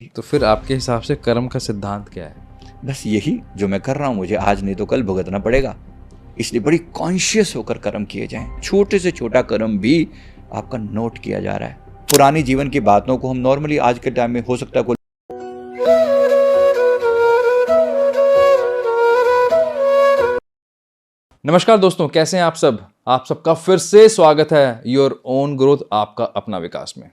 तो फिर आपके हिसाब से कर्म का सिद्धांत क्या है? बस यही जो मैं कर रहा हूँ, मुझे आज नहीं तो कल भुगतना पड़ेगा। इसलिए बड़ी कॉन्शियस होकर कर्म किए जाएं। छोटे से छोटा कर्म भी आपका नोट किया जा रहा है। पुरानी जीवन की बातों को हम नॉर्मली आज के टाइम में हो सकता है कोई। नमस्कार दोस्तों, कैसे हैं आप सब? आप सबका फिर से स्वागत है योर ओन ग्रोथ, आपका अपना विकास में।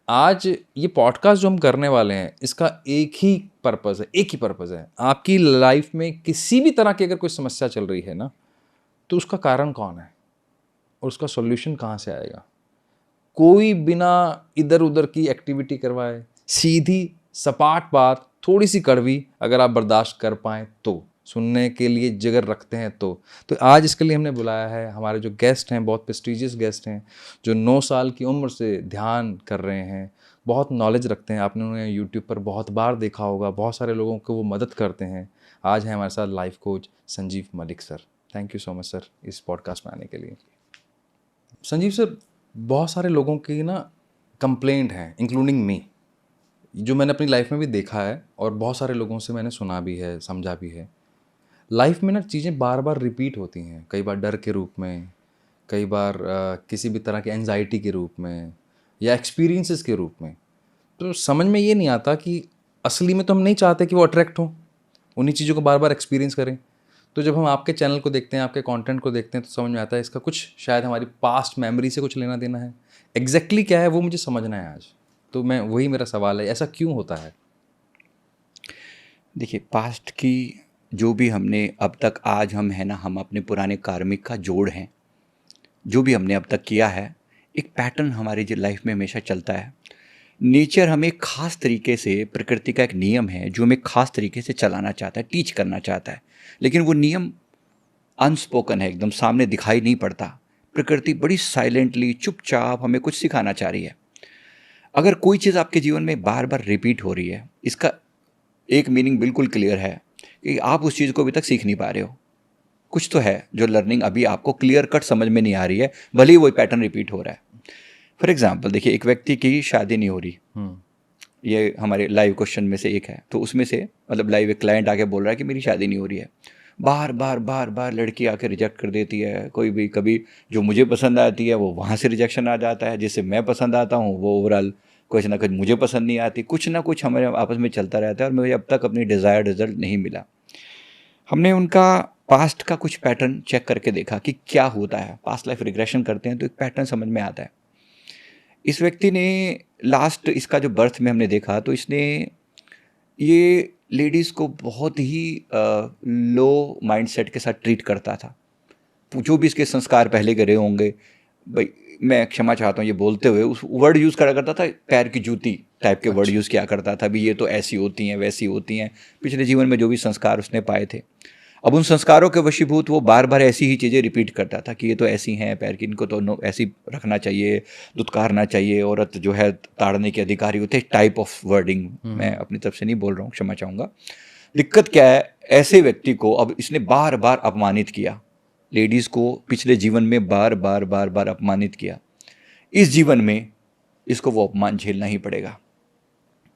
आज ये पॉडकास्ट जो हम करने वाले हैं, इसका एक ही पर्पज़ है। आपकी लाइफ में किसी भी तरह की अगर कोई समस्या चल रही है ना, तो उसका कारण कौन है और उसका सॉल्यूशन कहाँ से आएगा। कोई बिना इधर उधर की एक्टिविटी करवाए, सीधी सपाट बात, थोड़ी सी कड़वी, अगर आप बर्दाश्त कर पाएँ तो, सुनने के लिए जिगर रखते हैं तो आज इसके लिए हमने बुलाया है हमारे जो गेस्ट हैं, बहुत प्रेस्टीजियस गेस्ट हैं, जो 9 साल की उम्र से ध्यान कर रहे हैं, बहुत नॉलेज रखते हैं। आपने उन्हें यूट्यूब पर बहुत बार देखा होगा, बहुत सारे लोगों को वो मदद करते हैं। आज हैं हमारे साथ life coach Sanjeev Malik sir. Thank you so much sir इस पॉडकास्ट में आने के लिए। संजीव सर, बहुत सारे लोगों की ना कंप्लेंट है, इंक्लूडिंग मी, जो मैंने अपनी लाइफ में भी देखा है और बहुत सारे लोगों से मैंने सुना भी है, समझा भी है। लाइफ में ना चीज़ें बार बार रिपीट होती हैं, कई बार डर के रूप में, कई बार किसी भी तरह की एंजाइटी के रूप में या एक्सपीरियंसेस के रूप में। तो समझ में ये नहीं आता कि असली में तो हम नहीं चाहते कि वो अट्रैक्ट हों, उन्हीं चीज़ों को बार बार एक्सपीरियंस करें। तो जब हम आपके चैनल को देखते हैं, आपके कंटेंट को देखते हैं, तो समझ में आता है इसका कुछ शायद हमारी पास्ट मेमोरी से कुछ लेना देना है। एग्जैक्टली क्या है वो मुझे समझना है आज। तो मैं वही मेरा सवाल है, ऐसा क्यों होता है? देखिए, पास्ट की जो भी हमने अब तक, आज हम है ना, हम अपने पुराने कार्मिक का जोड़ हैं। जो भी हमने अब तक किया है, एक पैटर्न हमारी जो लाइफ में हमेशा चलता है। नेचर हमें खास तरीके से, प्रकृति का एक नियम है जो हमें खास तरीके से चलाना चाहता है, टीच करना चाहता है। लेकिन वो नियम अनस्पोकन है, एकदम सामने दिखाई नहीं पड़ता। प्रकृति बड़ी साइलेंटली, चुपचाप हमें कुछ सिखाना चाह रही है। अगर कोई चीज़ आपके जीवन में बार बार रिपीट हो रही है, इसका एक मीनिंग बिल्कुल क्लियर है कि आप उस चीज़ को अभी तक सीख नहीं पा रहे हो। कुछ तो है जो लर्निंग अभी आपको क्लियर कट समझ में नहीं आ रही है, भले ही वही पैटर्न रिपीट हो रहा है। फॉर एग्जाम्पल देखिए, एक व्यक्ति की शादी नहीं हो रही, ये हमारे लाइव क्वेश्चन में से एक है। तो उसमें से मतलब लाइव एक क्लाइंट आके बोल रहा है कि मेरी शादी नहीं हो रही है। बार बार बार बार लड़की आके रिजेक्ट कर देती है। कोई भी, कभी जो मुझे पसंद आती है वो वहाँ से रिजेक्शन आ जाता है, जिससे मैं पसंद आता हूँ वो ओवरऑल कुछ ना कुछ मुझे पसंद नहीं आती। कुछ ना कुछ हमारे आपस में चलता रहता है और मुझे अब तक अपनी डिज़ायर्ड रिजल्ट नहीं मिला। हमने उनका पास्ट का कुछ पैटर्न चेक करके देखा कि क्या होता है। पास्ट लाइफ रिग्रेशन करते हैं तो एक पैटर्न समझ में आता है। इस व्यक्ति ने लास्ट, इसका जो बर्थ में हमने देखा, तो इसने ये लेडीज़ को बहुत ही लो माइंडसेट के साथ ट्रीट करता था। जो भी इसके संस्कार पहले करे होंगे, भाई मैं क्षमा चाहता हूँ ये बोलते हुए, उस वर्ड यूज़ करा करता था, पैर की जूती टाइप के वर्ड यूज़ किया करता था। भी ये तो ऐसी होती हैं, वैसी होती हैं। पिछले जीवन में जो भी संस्कार उसने पाए थे, अब उन संस्कारों के वशीभूत वो बार बार ऐसी ही चीज़ें रिपीट करता था कि ये तो ऐसी हैं, पैर की, इनको तो ऐसी रखना चाहिए, दुत्कारना चाहिए, औरत जो है ताड़ने के अधिकारी होते, टाइप ऑफ वर्डिंग मैं अपनी तरफ से नहीं बोल रहा हूँ, क्षमा चाहूँगा। दिक्कत क्या है, ऐसे व्यक्ति को अब इसने बार बार अपमानित किया। लेडीज़ को पिछले जीवन में बार बार बार बार अपमानित किया। इस जीवन में इसको वो अपमान झेलना ही पड़ेगा।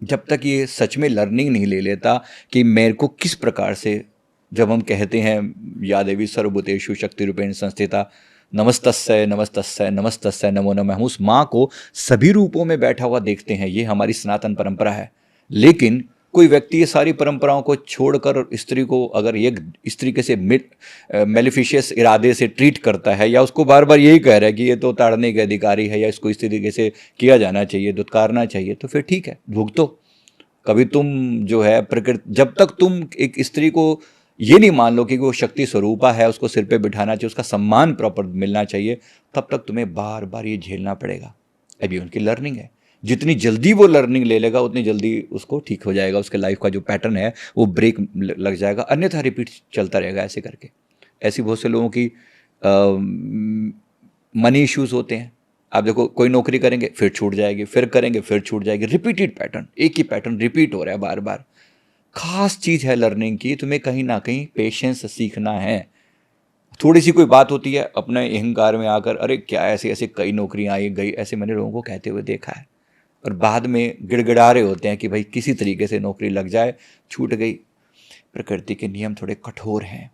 जब तक ये सच में लर्निंग नहीं ले लेता कि मेरे को किस प्रकार से, जब हम कहते हैं या देवी सर्वभूतेषु शक्ति रूपेण संस्थिता, नमस्तस्यै नमस्तस्यै नमस्तस्यै नमो नमः, हम उस माँ को सभी रूपों में बैठा हुआ देखते हैं। ये हमारी सनातन परंपरा है। लेकिन कोई व्यक्ति ये सारी परंपराओं को छोड़कर स्त्री को अगर ये इस तरीके से मेलिफिशियस इरादे से ट्रीट करता है, या उसको बार बार यही कह रहा है कि ये तो ताड़ने के अधिकारी है, या इसको इस तरीके से किया जाना चाहिए, दुत्कारना चाहिए, तो फिर ठीक है, भुगतो। कभी तुम जो है प्रकृति, जब तक तुम एक स्त्री को ये नहीं मान लो कि वो शक्ति स्वरूपा है, उसको सिर पे बिठाना चाहिए, उसका सम्मान प्रॉपर मिलना चाहिए, तब तक तुम्हें बार बार ये झेलना पड़ेगा। अभी उनकी लर्निंग है। जितनी जल्दी वो लर्निंग ले लेगा उतनी जल्दी उसको ठीक हो जाएगा। उसके लाइफ का जो पैटर्न है वो ब्रेक लग जाएगा, अन्यथा रिपीट चलता रहेगा ऐसे करके। ऐसी बहुत से लोगों की मनी इश्यूज होते हैं। आप देखो, कोई नौकरी करेंगे फिर छूट जाएगी, फिर करेंगे फिर छूट जाएगी, रिपीटेड पैटर्न, एक ही पैटर्न रिपीट हो रहा है बार बार। खास चीज़ है लर्निंग की, तुम्हें कहीं ना कहीं पेशेंस सीखना है। थोड़ी सी कोई बात होती है, अपने अहंकार में आकर अरे क्या ऐसे ऐसे कई नौकरियां आई गई, ऐसे मैंने लोगों को कहते हुए देखा है। और बाद में गिड़गिड़ा रहे होते हैं कि भाई किसी तरीके से नौकरी लग जाए, छूट गई। प्रकृति के नियम थोड़े कठोर हैं,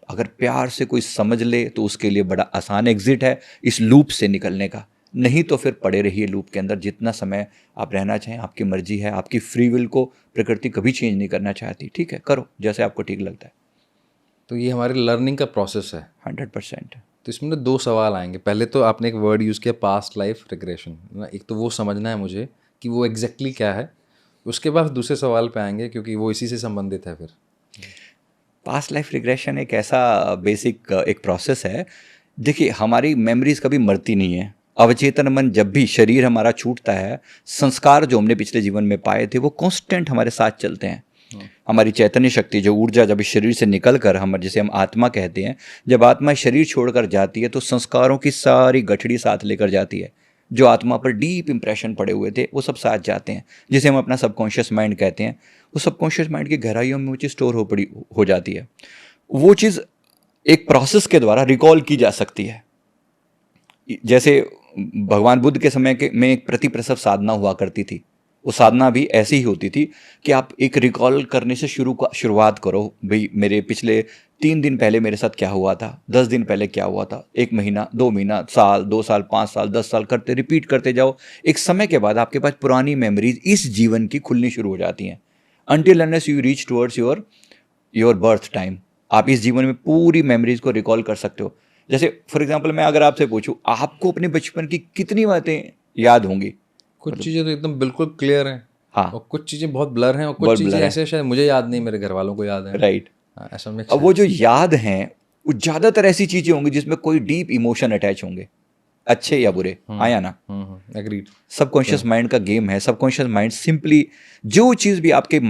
अगर प्यार से कोई समझ ले तो उसके लिए बड़ा आसान एग्जिट है इस लूप से निकलने का, नहीं तो फिर पड़े रहिए लूप के अंदर जितना समय आप रहना चाहें। आपकी मर्जी है, आपकी फ्री विल को प्रकृति कभी चेंज नहीं करना चाहती। ठीक है, करो जैसे आपको ठीक लगता है। तो ये हमारी लर्निंग का प्रोसेस है। 100%। तो इसमें ना दो सवाल आएंगे। पहले तो आपने एक वर्ड यूज़ किया पास्ट लाइफ रिग्रेशन ना, एक तो वो समझना है मुझे कि वो एग्जैक्टली क्या है। उसके बाद दूसरे सवाल पे आएंगे क्योंकि वो इसी से संबंधित है फिर। पास्ट लाइफ रिग्रेशन एक ऐसा बेसिक एक प्रोसेस है। देखिए, हमारी मेमोरीज कभी मरती नहीं है। अवचेतन मन जब भी शरीर हमारा छूटता है, संस्कार जो हमने पिछले जीवन में पाए थे वो कांस्टेंट हमारे साथ चलते हैं। हमारी चैतन्य शक्ति जो ऊर्जा जब इस शरीर से निकल कर हम जिसे हम आत्मा कहते हैं, जब आत्मा शरीर छोड़कर जाती है तो संस्कारों की सारी गठड़ी साथ लेकर जाती है। जो आत्मा पर डीप इंप्रेशन पड़े हुए थे वो सब साथ जाते हैं, जिसे हम अपना सबकॉन्शियस माइंड कहते हैं। वो सबकॉन्शियस माइंड की गहराइयों में वो चीज़ स्टोर हो जाती है। वो चीज़ एक प्रोसेस के द्वारा रिकॉल की जा सकती है। जैसे भगवान बुद्ध के समय में एक प्रतिप्रसव साधना हुआ करती थी। वो साधना भी ऐसी ही होती थी कि आप एक रिकॉल करने से शुरुआत करो। भाई मेरे पिछले 3 दिन पहले मेरे साथ क्या हुआ था, 10 दिन पहले क्या हुआ था, 1 महीना, 2 महीना, साल, 2 साल, 5 साल, 10 साल करते रिपीट करते जाओ। एक समय के बाद आपके पास पुरानी मेमोरीज इस जीवन की खुलनी शुरू हो जाती हैं। Until unless you reach towards your birth time, आप इस जीवन में पूरी मेमोरीज को रिकॉल कर सकते हो। जैसे फॉर एग्जाम्पल मैं अगर आपसे पूछूं, आपको अपने बचपन की कितनी बातें याद होंगी? कुछ चीज़ें तो एकदम बिल्कुल क्लियर हैं। हाँ। और कुछ चीज़ें बहुत ब्लर हैं और कुछ चीज़ें ऐसे शायद मुझे याद नहीं, मेरे घर वालों को याद है। राइट। ऐसा में अब वो जो याद हैं वो ज़्यादातर ऐसी चीज़ें होंगी जिसमें कोई डीप इमोशन अटैच होंगे, अच्छे या बुरे। आया ना? एग्रीड। सबकॉन्शियस माइंड का गेम है। सबकॉन्शियस माइंड सिंपली जो चीज़ भी आपके